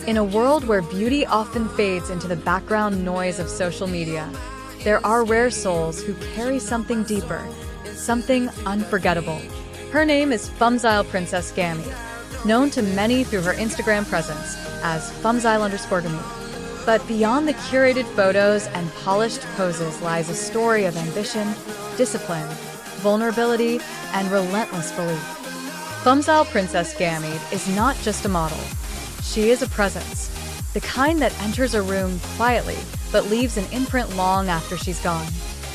In a world where beauty often fades into the background noise of social media, there are rare souls who carry something deeper, something unforgettable. Her name is Phumzile Princess Gamede, known to many through her Instagram presence as Phumzile_Gamede. But beyond the curated photos and polished poses lies a story of ambition, discipline, vulnerability, and relentless belief. Phumzile Princess Gamede is not just a model. She is a presence, the kind that enters a room quietly but leaves an imprint long after she's gone.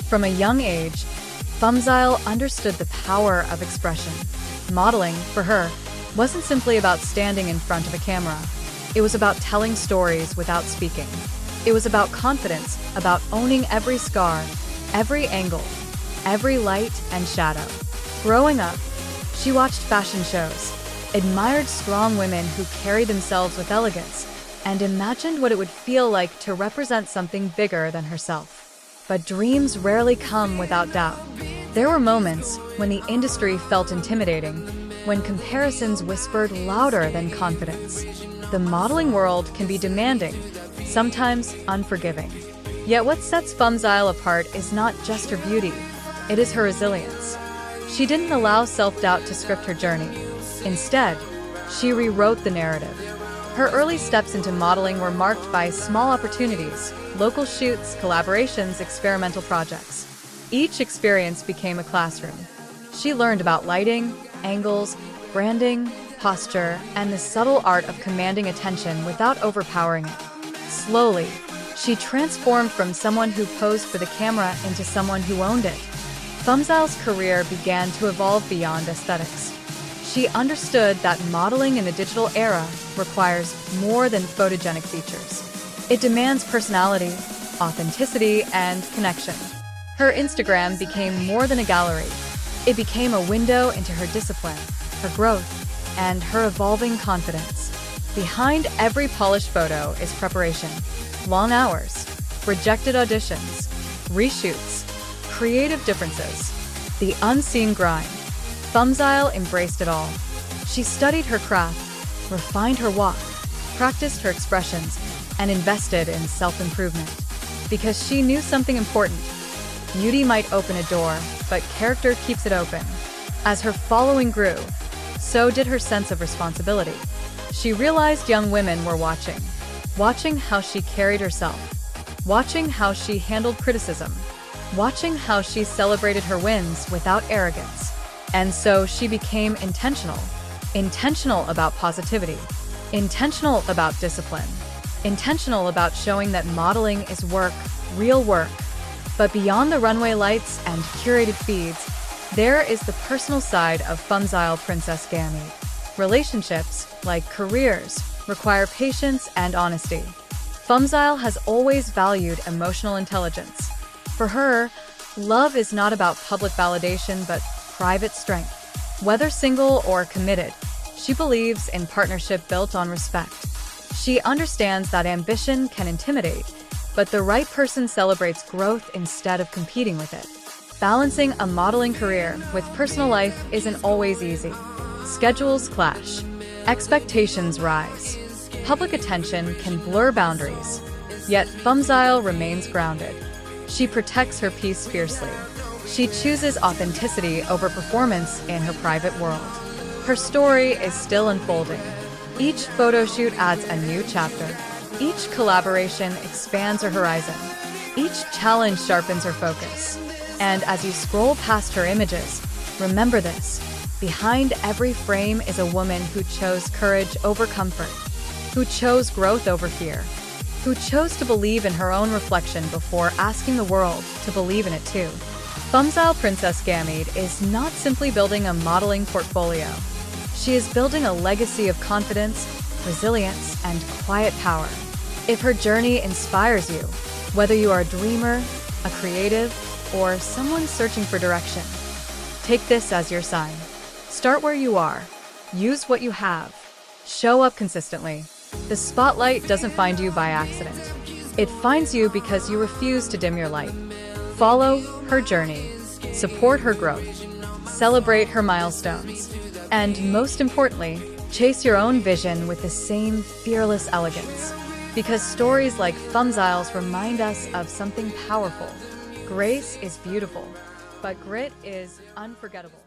From a young age, Phumzile understood the power of expression. Modeling, for her, wasn't simply about standing in front of a camera. It was about telling stories without speaking. It was about confidence, about owning every scar, every angle, every light and shadow. Growing up, she watched fashion shows, admired strong women who carried themselves with elegance, and imagined what it would feel like to represent something bigger than herself. But dreams rarely come without doubt. There were moments when the industry felt intimidating, when comparisons whispered louder than confidence. The modeling world can be demanding, sometimes unforgiving. Yet what sets Phumzile apart is not just her beauty, it is her resilience. She didn't allow self-doubt to script her journey. Instead, she rewrote the narrative. Her early steps into modeling were marked by small opportunities, local shoots, collaborations, experimental projects. Each experience became a classroom. She learned about lighting, angles, branding, posture, and the subtle art of commanding attention without overpowering it. Slowly, she transformed from someone who posed for the camera into someone who owned it. Phumzile's career began to evolve beyond aesthetics. She understood that modeling in the digital era requires more than photogenic features. It demands personality, authenticity, and connection. Her Instagram became more than a gallery. It became a window into her discipline, her growth, and her evolving confidence. Behind every polished photo is preparation, long hours, rejected auditions, reshoots, creative differences, the unseen grind. Phumzile embraced it all. She studied her craft, refined her walk, practiced her expressions, and invested in self-improvement. Because she knew something important. Beauty might open a door, but character keeps it open. As her following grew, so did her sense of responsibility. She realized young women were watching how she carried herself, watching how she handled criticism, watching how she celebrated her wins without arrogance. And so she became intentional about positivity, intentional about discipline, intentional about showing that modeling is work, real work. But beyond the runway lights and curated feeds, there is the personal side of Phumzile Princess Gamede. Relationships, like careers, require patience and honesty. Phumzile has always valued emotional intelligence. For her, love is not about public validation but private strength. Whether single or committed, she believes in partnership built on respect. She understands that ambition can intimidate, but the right person celebrates growth instead of competing with it. Balancing a modeling career with personal life isn't always easy. Schedules clash, expectations rise, public attention can blur boundaries. Yet Phumzile remains grounded. She protects her peace fiercely. She chooses authenticity over performance in her private world. Her story is still unfolding. Each photo shoot adds a new chapter. Each collaboration expands her horizon. Each challenge sharpens her focus. And as you scroll past her images, remember this: behind every frame is a woman who chose courage over comfort, who chose growth over fear, who chose to believe in her own reflection before asking the world to believe in it too. Phumzile Princess Gamede is not simply building a modeling portfolio. She is building a legacy of confidence, resilience, and quiet power. If her journey inspires you, whether you are a dreamer, a creative, or someone searching for direction, take this as your sign. Start where you are. Use what you have. Show up consistently. The spotlight doesn't find you by accident. It finds you because you refuse to dim your light. Follow her journey. Support her growth. Celebrate her milestones. And most importantly, Chase your own vision with the same fearless elegance. Because stories like Phumzile's remind us of something powerful. Grace is beautiful, but grit is unforgettable.